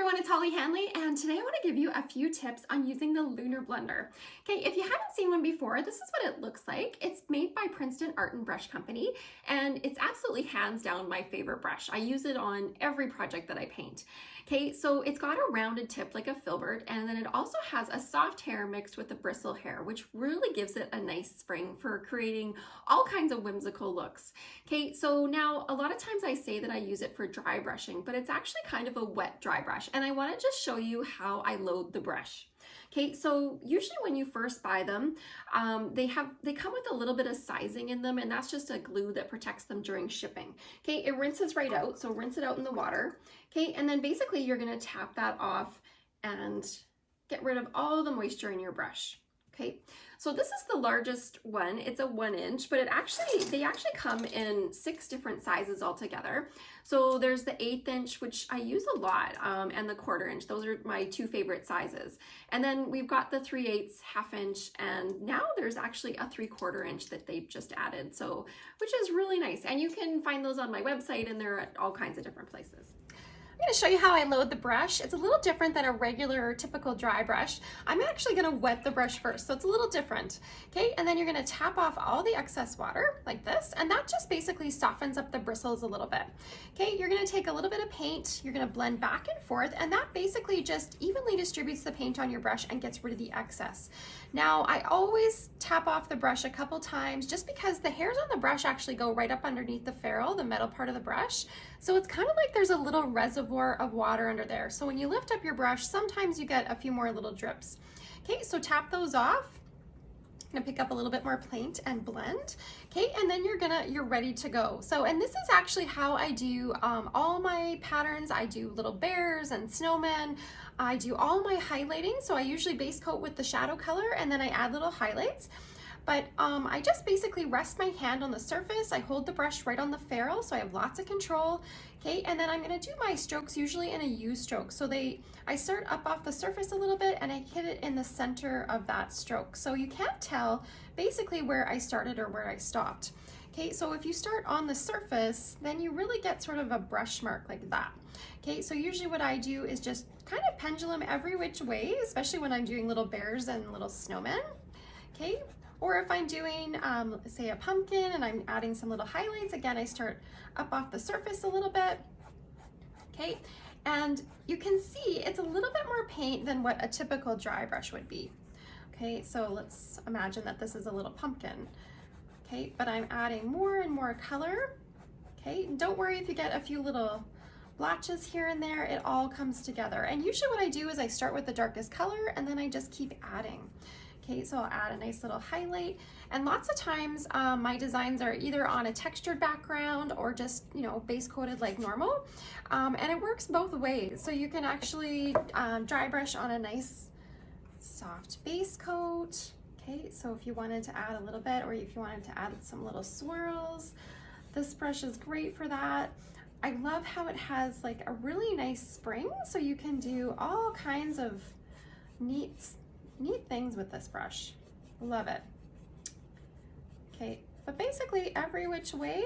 everyone, it's Holly Hanley, and today I want to give you a few tips on using the Lunar Blender. Okay, if you haven't seen one before, this is what it looks like. It's made by Princeton Art Brush Company, and it's absolutely hands down my favorite brush. I use it on every project that I paint. Okay, so it's got a rounded tip like a filbert, and then it also has a soft hair mixed with a bristle hair, which really gives it a nice spring for creating all kinds of whimsical looks. Okay, so now a lot of times I say that I use it for dry brushing, but it's actually kind of a wet dry brush, and I want to just show you how I load the brush. Okay, so usually when you first buy them, they come with a little bit of sizing in them, and that's just a glue that protects them during shipping. Okay, it rinses right out, so rinse it out in the water. Okay, and then basically you're going to tap that off and get rid of all the moisture in your brush. Okay, so this is the largest one. It's a 1 inch, but they actually come in 6 different sizes altogether. So there's the 1/8 inch, which I use a lot, and the 1/4 inch. Those are my 2 favorite sizes. And then we've got the 3/8, 1/2 inch, and now there's actually a 3/4 inch that they've just added. So, which is really nice. And you can find those on my website, and they're at all kinds of different places. I'm going to show you how I load the brush. It's a little different than a regular or typical dry brush. I'm actually going to wet the brush first, so it's a little different. Okay, and then you're going to tap off all the excess water like this, and that just basically softens up the bristles a little bit. Okay, you're going to take a little bit of paint, you're going to blend back and forth, and that basically just evenly distributes the paint on your brush and gets rid of the excess. Now, I always tap off the brush a couple times just because the hairs on the brush actually go right up underneath the ferrule, the metal part of the brush. So it's kind of like there's a little reservoir of water under there. So when you lift up your brush, sometimes you get a few more little drips. Okay, so tap those off. I'm gonna pick up a little bit more paint and blend. Okay, and then you're ready to go. So, and this is actually how I do all my patterns. I do little bears and snowmen. I do all my highlighting. So I usually base coat with the shadow color, and then I add little highlights. But I just basically rest my hand on the surface. I hold the brush right on the ferrule, so I have lots of control. Okay, and then I'm gonna do my strokes usually in a U stroke. So I start up off the surface a little bit, and I hit it in the center of that stroke. So you can't tell basically where I started or where I stopped. Okay, so if you start on the surface, then you really get sort of a brush mark like that. Okay, so usually what I do is just kind of pendulum every which way, especially when I'm doing little bears and little snowmen. Okay. Or if I'm doing, say, a pumpkin and I'm adding some little highlights, again, I start up off the surface a little bit. Okay, and you can see it's a little bit more paint than what a typical dry brush would be. Okay, so let's imagine that this is a little pumpkin. Okay, but I'm adding more and more color. Okay, and don't worry if you get a few little blotches here and there, it all comes together. And usually what I do is I start with the darkest color and then I just keep adding. Okay, so I'll add a nice little highlight, and lots of times my designs are either on a textured background or just, you know, base coated like normal, and it works both ways. So you can actually dry brush on a nice soft base coat. Okay, so if you wanted to add a little bit, or if you wanted to add some little swirls, this brush is great for that. I love how it has like a really nice spring, so you can do all kinds of neat things with this brush. Love it. Okay, but basically every which way,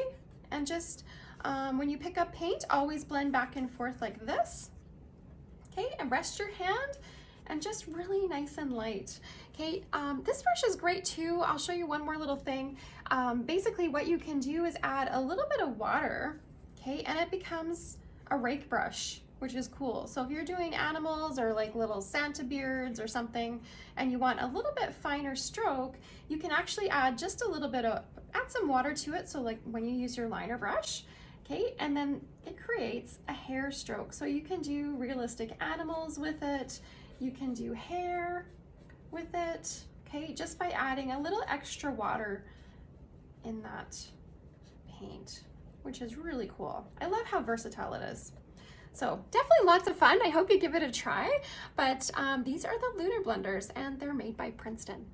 and just when you pick up paint, always blend back and forth like this. Okay, and rest your hand and just really nice and light. Okay, this brush is great too. I'll show you one more little thing. Basically what you can do is add a little bit of water, okay, and it becomes a rake brush, which is cool. So if you're doing animals or like little Santa beards or something, and you want a little bit finer stroke, you can actually add just a little bit of, add some water to it. So like when you use your liner brush, okay, and then it creates a hair stroke. So you can do realistic animals with it. You can do hair with it, okay, just by adding a little extra water in that paint, which is really cool. I love how versatile it is. So definitely lots of fun. I hope you give it a try, but these are the Lunar Blenders, and they're made by Princeton.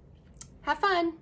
Have fun.